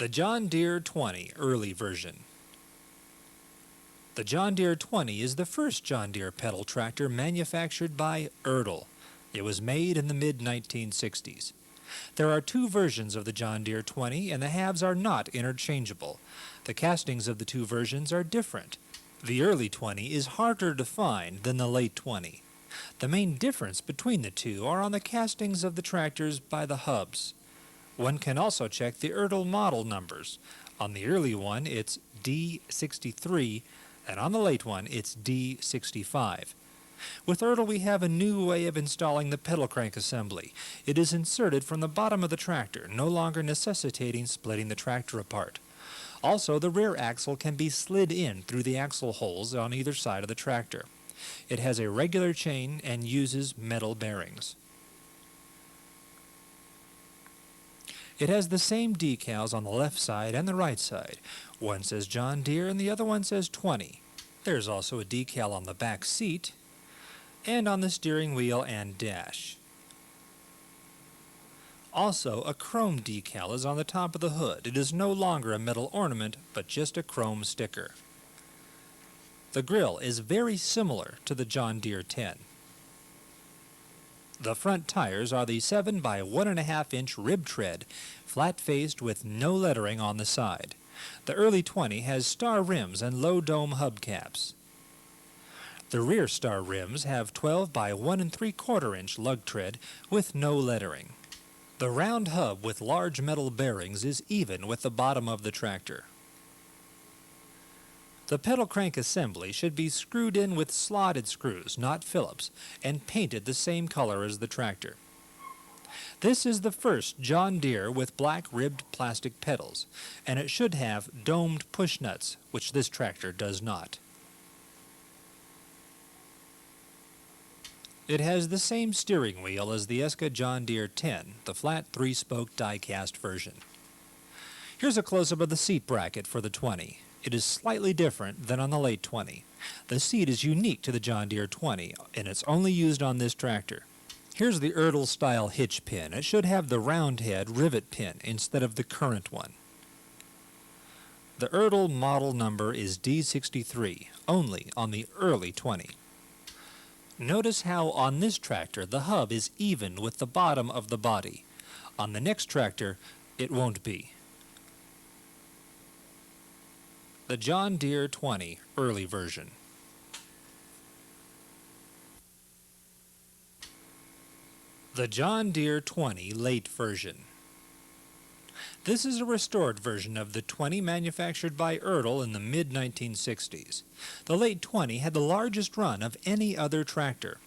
The John Deere 20 early version. The John Deere 20 is the first John Deere pedal tractor manufactured by Ertl. It was made in the mid-1960s. There are two versions of the John Deere 20 and the halves are not interchangeable. The castings of the two versions are different. The early 20 is harder to find than the late 20. The main difference between the two are on the castings of the tractors by the hubs. One can also check the Ertl model numbers. On the early one it's D63 and on the late one it's D65. With Ertl we have a new way of installing the pedal crank assembly. It is inserted from the bottom of the tractor, no longer necessitating splitting the tractor apart. Also, the rear axle can be slid in through the axle holes on either side of the tractor. It has a regular chain and uses metal bearings. It has the same decals on the left side and the right side. One says John Deere and the other one says 20. There's also a decal on the back seat and on the steering wheel and dash. Also, a chrome decal is on the top of the hood. It is no longer a metal ornament, but just a chrome sticker. The grille is very similar to the John Deere 10. The front tires are the 7 by 1.5 inch rib tread, flat-faced with no lettering on the side. The early 20 has star rims and low dome hubcaps. The rear star rims have 12 by 1 3/4 inch lug tread with no lettering. The round hub with large metal bearings is even with the bottom of the tractor. The pedal crank assembly should be screwed in with slotted screws, not Phillips, and painted the same color as the tractor. This is the first John Deere with black ribbed plastic pedals, and it should have domed push nuts, which this tractor does not. It has the same steering wheel as the ESCA John Deere 10, the flat 3-spoke die-cast version. Here's a close-up of the seat bracket for the 20. It is slightly different than on the late 20. The seat is unique to the John Deere 20, and it's only used on this tractor. Here's the Ertl style hitch pin. It should have the round head rivet pin instead of the current one. The Ertl model number is D63, only on the early 20. Notice how on this tractor the hub is even with the bottom of the body. On the next tractor, it won't be. The John Deere 20 early version. The John Deere 20 late version. This is a restored version of the 20 manufactured by Ertl in the mid-1960s. The late 20 had the largest run of any other tractor.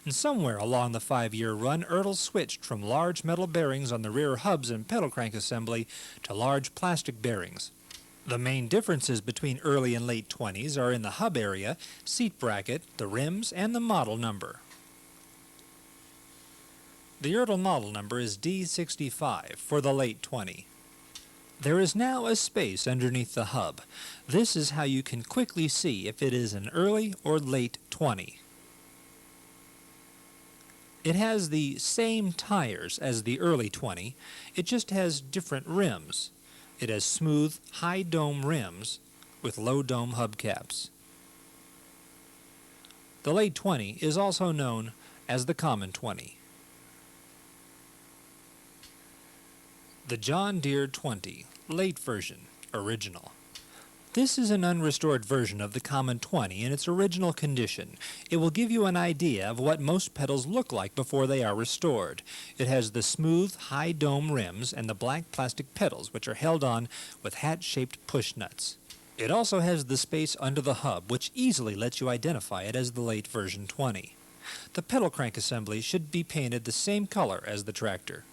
And somewhere along the 5-year run, Ertl switched from large metal bearings on the rear hubs and pedal crank assembly to large plastic bearings. The main differences between early and late 20s are in the hub area, seat bracket, the rims, and the model number. The Ertl model number is D65 for the late 20. There is now a space underneath the hub. This is how you can quickly see if it is an early or late 20. It has the same tires as the early 20, it just has different rims. It has smooth, high dome rims with low dome hubcaps. The late 20 is also known as the common 20. The John Deere 20 late version, original. This is an unrestored version of the common 20 in its original condition. It will give you an idea of what most pedals look like before they are restored. It has the smooth, high dome rims and the black plastic pedals, which are held on with hat-shaped push nuts. It also has the space under the hub, which easily lets you identify it as the late version 20. The pedal crank assembly should be painted the same color as the tractor.